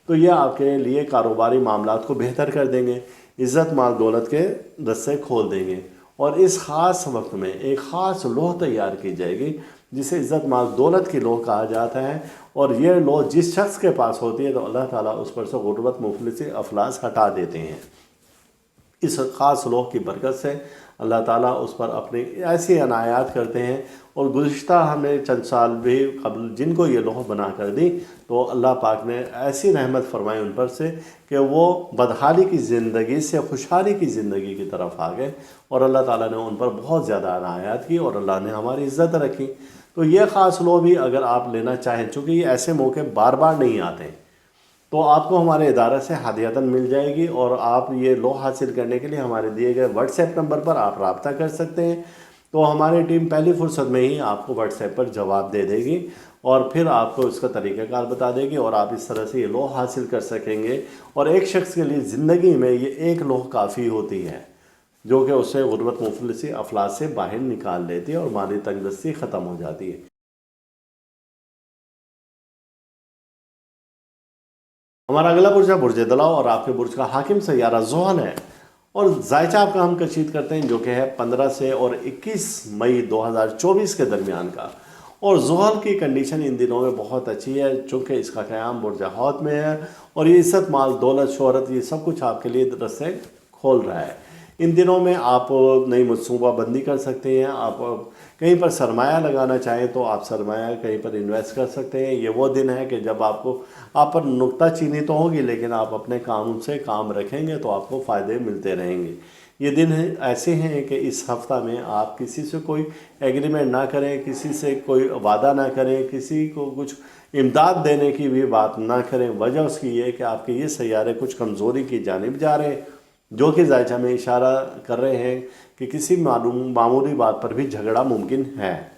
تو یہ آپ کے لیے کاروباری معاملات کو بہتر کر دیں گے، عزت مال دولت کے رستے کھول دیں گے، اور اس خاص وقت میں ایک خاص لوح تیار کی جائے گی جسے عزت مال دولت کی لوح کہا جاتا ہے، اور یہ لوح جس شخص کے پاس ہوتی ہے تو اللہ تعالیٰ اس پر سے غربت مفلسی افلاس ہٹا دیتے ہیں۔ اس خاص لوح کی برکت سے اللہ تعالیٰ اس پر اپنی ایسی عنایات کرتے ہیں، اور گزشتہ ہم نے چند سال بھی قبل جن کو یہ لوح بنا کر دی تو اللہ پاک نے ایسی رحمت فرمائی ان پر سے کہ وہ بدحالی کی زندگی سے خوشحالی کی زندگی کی طرف آ گئے، اور اللہ تعالیٰ نے ان پر بہت زیادہ عنایات کی اور اللہ نے ہماری عزت رکھی۔ تو یہ خاص لوح بھی اگر آپ لینا چاہیں، چونکہ یہ ایسے موقع بار بار نہیں آتے ہیں، تو آپ کو ہمارے ادارہ سے ہدیتاً مل جائے گی، اور آپ یہ لوح حاصل کرنے کے لیے ہمارے دیے گئے واٹس ایپ نمبر پر آپ رابطہ کر سکتے ہیں۔ تو ہماری ٹیم پہلی فرصت میں ہی آپ کو واٹس ایپ پر جواب دے دے گی اور پھر آپ کو اس کا طریقہ کار بتا دے گی، اور آپ اس طرح سے یہ لوح حاصل کر سکیں گے۔ اور ایک شخص کے لیے زندگی میں یہ ایک لوح کافی ہوتی ہے جو کہ اسے غربت مفلسی افلاس سے باہر نکال لیتی ہے اور مالی تنگ دستی ختم ہو جاتی ہے۔ ہمارا اگلا برج ہے برج دلاؤ، اور آپ کے برج کا حاکم سیارہ زحل ہے، اور ذائچہ آپ کا ہم کشید کرتے ہیں جو کہ ہے 15 سے اور 21 مئی 2024 کے درمیان کا، اور زحل کی کنڈیشن ان دنوں میں بہت اچھی ہے چونکہ اس کا قیام برج حوت میں ہے، اور یہ عزت مال دولت شہرت یہ سب کچھ آپ کے لیے راستے کھول رہا ہے۔ ان دنوں میں آپ نئی منصوبہ بندی کر سکتے ہیں، آپ کہیں پر سرمایہ لگانا چاہیں تو آپ سرمایہ کہیں پر انویسٹ کر سکتے ہیں۔ یہ وہ دن ہے کہ جب آپ پر نکتہ چینی تو ہوگی لیکن آپ اپنے قانون سے کام رکھیں گے تو آپ کو فائدے ملتے رہیں گے۔ یہ دن ایسے ہیں کہ اس ہفتہ میں آپ کسی سے کوئی ایگریمنٹ نہ کریں، کسی سے کوئی وعدہ نہ کریں، کسی کو کچھ امداد دینے کی بھی بات نہ کریں۔ وجہ اس کی یہ ہے کہ آپ کے یہ سیارے کچھ کمزوری کی جانب جا رہے ہیں، जो कि ज़ायचा में इशारा कर रहे हैं कि किसी मामूली बात पर भी झगड़ा मुमकिन है।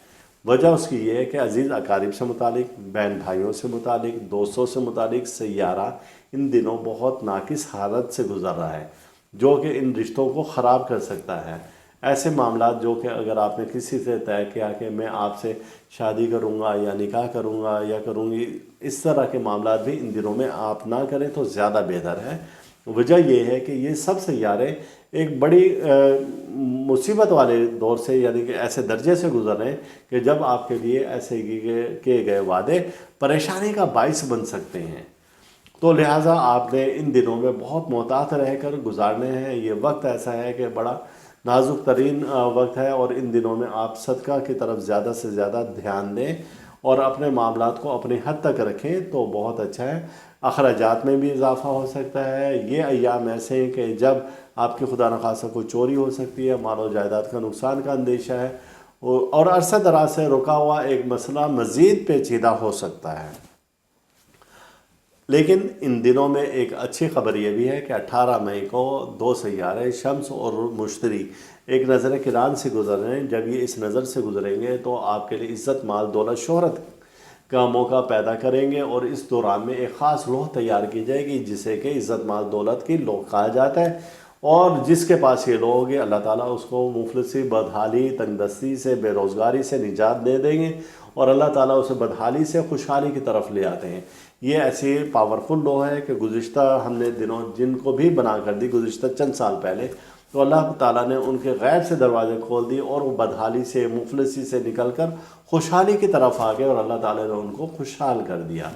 वजह उसकी ये है कि अजीज़ अकारिब से मुतालिक, बहन भाइयों से मुतालिक, दोस्तों से मुतालिक सैयारा इन दिनों बहुत नाकिस हालत से गुजर रहा है, जो कि इन रिश्तों को ख़राब कर सकता है। ऐसे मामलात जो कि अगर आपने किसी से तय किया कि मैं आपसे शादी करूंगा या निकाह करूंगा या करूंगी, इस तरह के मामलात भी इन दिनों में आप ना करें तो ज़्यादा बेहतर है। वजह यह है कि ये सब सैयारे एक बड़ी मुसीबत वाले दौर से, यानी कि ऐसे दर्जे से गुजर रहे हैं कि जब आपके लिए ऐसे किए गए वादे परेशानी का बाइस बन सकते हैं। तो लिहाजा आपने इन दिनों में बहुत मोहतात रहकर गुजारने हैं। ये वक्त ऐसा है कि बड़ा नाजुक तरीन वक्त है, और इन दिनों में आप सदका की तरफ ज़्यादा से ज़्यादा ध्यान दें और अपने मामलात को अपनी हद तक रखें तो बहुत अच्छा है। अखराजात में भी इजाफ़ा हो सकता है। ये अय्याम ऐसे हैं कि जब आपकी खुदा न खासा कोई चोरी हो सकती है, मालो जायदाद का नुकसान का अंदेशा है, और अरसा दराज से रुका हुआ एक मसला मज़ीद पेचीदा हो सकता है। लेकिन इन दिनों में एक अच्छी खबर यह भी है कि 18 मई को दो सैयारे शम्स और मुश्तरी एक नज़र किरान से गुजर रहे हैं। जब ये इस नज़र से गुजरेंगे तो आपके लिए इज़्ज़त, माल, दौलत, शोहरत का मौका पैदा करेंगे, और इस दौरान में एक ख़ास लोह तैयार की जाएगी जिसे कि इज़्ज़त, माल, दौलत की लोह कहा जाता है। और जिसके पास ये लोग होंगे अल्लाह ताला उसको मुफलिसी, बदहाली, तंगदस्ती से, बेरोज़गारी से निजात दे देंगे, और अल्लाह ताला उसे बदहाली से खुशहाली की तरफ ले आते हैं। ये ऐसी पावरफुल लॉ है कि गुज़िश्ता हमने दिनों जिनको भी बना कर दी गुज़िश्ता चंद साल पहले, तो अल्लाह ताला ने उनके गैब से दरवाज़े खोल दिए और वो बदहाली से, मुफलिसी से निकल कर खुशहाली की तरफ आ गए, और अल्लाह ताला ने उनको खुशहाल कर दिया।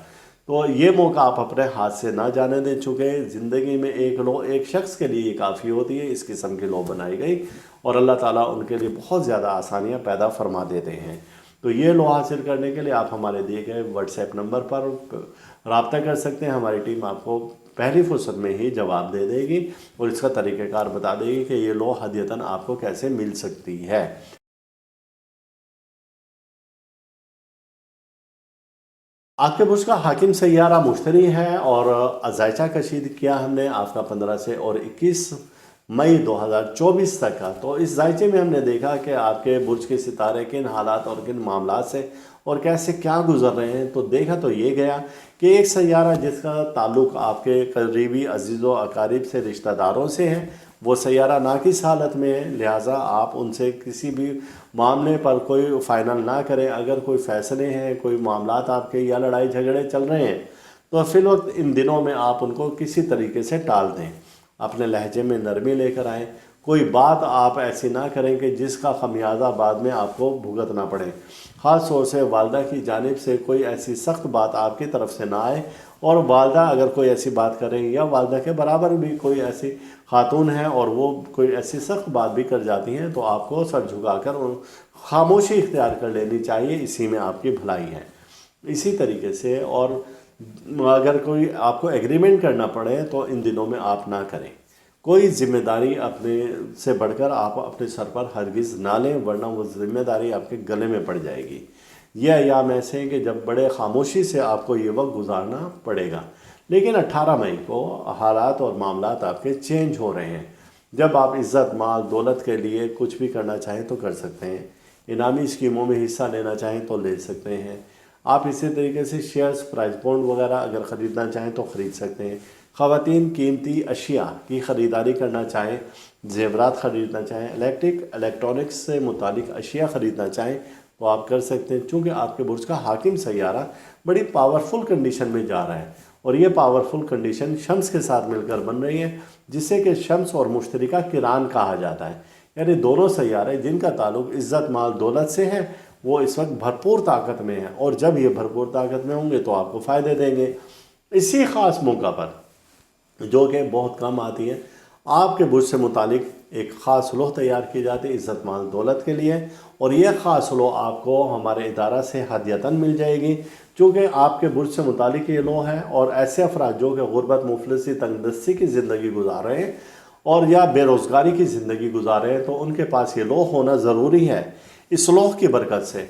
तो ये मौका आप अपने हाथ से ना जाने दे चुके। ज़िंदगी में एक लॉ एक शख्स के लिए काफ़ी होती है, इस किस्म की लॉ बनाई गई, और अल्लाह ताला उनके लिए बहुत ज़्यादा आसानियाँ पैदा फरमा देते हैं। तो ये लॉ हासिल करने के लिए आप हमारे दिए गए व्हाट्सएप नंबर पर रब्ता कर सकते हैं। हमारी टीम आपको पहली फुर्सत में ही जवाब दे देगी और इसका तरीक़ेकार बता देगी कि ये लॉ हदियतन आपको कैसे मिल सकती है। आपके बुर्ज का हाकिम सैयारा मुश्तरी है, और ज़ायचा कशीद किया हमने आपका 15 से और 21 मई 2024 तक का। तो इस ज़ायचे में हमने देखा कि आपके बुर्ज के सितारे किन हालात और किन मामलात से और कैसे क्या गुजर रहे हैं। तो देखा तो ये गया कि एक सैयारा जिसका ताल्लुक़ आपके करीबी अजीज़ व अकारीब से, रिश्तेदारों से है, वो सैयारा नाकिस हालत में है। लिहाजा आप उनसे किसी भी मामले पर कोई फ़ाइनल ना करें। अगर कोई फ़ैसले हैं, कोई मामलात आपके या लड़ाई झगड़े चल रहे हैं, तो फ़िल वक्त इन दिनों में आप उनको किसी तरीके से टाल दें। अपने लहजे में नरमी लेकर आएँ। कोई बात आप ऐसी ना करें कि जिसका खमियाजा बाद में आपको भुगतना पड़े। ख़ास तौर से वालदा की जानिब से कोई ऐसी सख्त बात आपकी तरफ से ना आए, और वालदा अगर कोई ऐसी बात करें या वालदा के बराबर भी कोई ऐसी खातून है और वो कोई ऐसी सख्त बात भी कर जाती हैं, तो आपको सर झुकाकर खामोशी इख्तियार कर लेनी चाहिए। इसी में आपकी भलाई है। इसी तरीके से और अगर कोई आपको एग्रीमेंट करना पड़े तो इन दिनों में आप ना करें। कोई ज़िम्मेदारी अपने से बढ़कर आप अपने सर पर हरगिज़ ना लें, वरना वो ज़िम्मेदारी आपके गले में पड़ जाएगी। ये अय्याम ऐसे हैं कि जब बड़े खामोशी से आपको ये वक्त गुजारना पड़ेगा। लेकिन 18 मई को हालात और मामलात आपके चेंज हो रहे हैं। जब आप इज़्ज़त, माल, दौलत के लिए कुछ भी करना चाहें तो कर सकते हैं। इनामी स्कीमों में हिस्सा लेना चाहें तो ले सकते हैं। आप इसी तरीके से शेयर्स, प्राइस बॉन्ड वगैरह अगर ख़रीदना चाहें तो ख़रीद सकते हैं। ख़वातीन कीमती अशिया की ख़रीदारी करना चाहें, ज़ेवरात ख़रीदना चाहें, इलेक्ट्रॉनिक्स से मुतालिक अशिया ख़रीदना चाहें तो आप कर सकते हैं। चूँकि आपके बुर्ज का हाकिम सैयारा बड़ी पावरफुल कंडीशन में जा रहा है, और ये पावरफुल कंडीशन शम्स के साथ मिलकर बन रही है, जिससे कि शम्स और मुश्तरी का किरान कहा जाता है। यानी दोनों सैयारे जिनका ताल्लुक़ इज़्ज़त, माल, दौलत से है, वो इस वक्त भरपूर ताकत में है, और जब ये भरपूर ताकत में होंगे तो आपको फ़ायदे देंगे। इसी ख़ास मौका पर, जो कि बहुत कम आती है, आपके बुर्ज से मुतालिक एक ख़ास लौह तैयार की जाती है इज़्ज़त, माल, दौलत के लिए, और यह ख़ास लौह आपको हमारे इदारा से हदियतन मिल जाएगी। चूँकि आपके बुर्ज से मुतालिक ये लौह है, और ऐसे अफराद जो कि गुर्बत, मुफलिसी, तंगदस्ती की ज़िंदगी गुजार रहे हैं और या बेरोज़गारी की ज़िंदगी गुजार रहे हैं, तो उनके पास ये लौह होना ज़रूरी है। इस लौह की बरकत से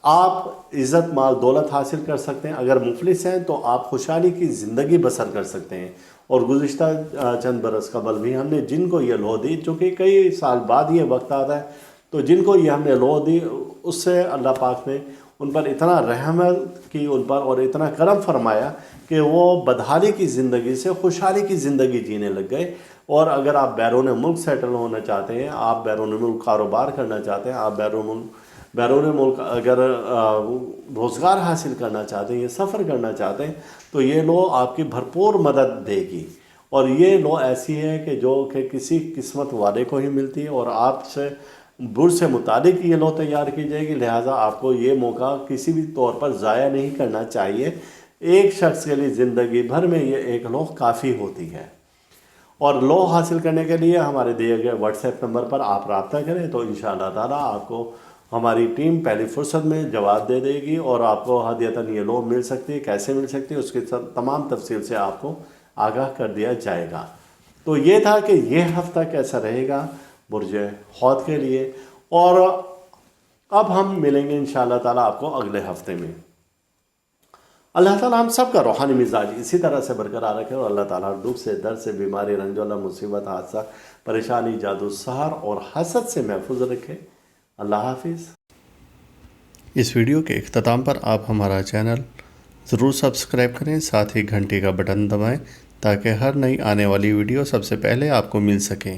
آپ عزت مال دولت حاصل کر سکتے ہیں. اگر مفلس ہیں تو آپ خوشحالی کی زندگی بسر کر سکتے ہیں. اور گزشتہ چند برس قبل بھی ہم نے جن کو یہ لو دی، چونکہ کئی سال بعد یہ وقت آتا ہے، تو جن کو یہ ہم نے لو دی اس سے اللہ پاک نے ان پر اتنا رحمت کی ان پر اور اتنا کرم فرمایا کہ وہ بدحالی کی زندگی سے خوشحالی کی زندگی جینے لگ گئے. اور اگر آپ بیرون ملک سیٹل ہونا چاہتے ہیں، آپ بیرون ملک کاروبار کرنا چاہتے ہیں، آپ بیرون ملک اگر روزگار حاصل کرنا چاہتے ہیں، یہ سفر کرنا چاہتے ہیں، تو یہ لو آپ کی بھرپور مدد دے گی. اور یہ لو ایسی ہے کہ جو کہ کسی قسمت والے کو ہی ملتی ہے، اور آپ سے برج سے متعلق یہ لو تیار کی جائے گی. لہٰذا آپ کو یہ موقع کسی بھی طور پر ضائع نہیں کرنا چاہیے. ایک شخص کے لیے زندگی بھر میں یہ ایک لو کافی ہوتی ہے. اور لو حاصل کرنے کے لیے ہمارے دیے گئے واٹس ایپ نمبر پر آپ رابطہ کریں تو انشاءاللہ تعالیٰ آپ کو ہماری ٹیم پہلی فرصت میں جواب دے دے گی، اور آپ کو ہدیتاً یہ لو مل سکتی ہے. کیسے مل سکتی ہے اس کی تمام تفصیل سے آپ کو آگاہ کر دیا جائے گا. تو یہ تھا کہ یہ ہفتہ کیسا رہے گا برج حوت کے لیے. اور اب ہم ملیں گے انشاءاللہ تعالیٰ آپ کو اگلے ہفتے میں. اللہ تعالیٰ ہم سب کا روحانی مزاج اسی طرح سے برقرار رکھے، اور اللہ تعالیٰ دکھ سے، درد سے، بیماری، رنج و مصیبت، حادثہ، پریشانی، جادو، سحر اور حسد سے محفوظ رکھے. اللہ حافظ. اس ویڈیو کے اختتام پر آپ ہمارا چینل ضرور سبسکرائب کریں، ساتھ ہی گھنٹی کا بٹن دبائیں تاکہ ہر نئی آنے والی ویڈیو سب سے پہلے آپ کو مل سکیں.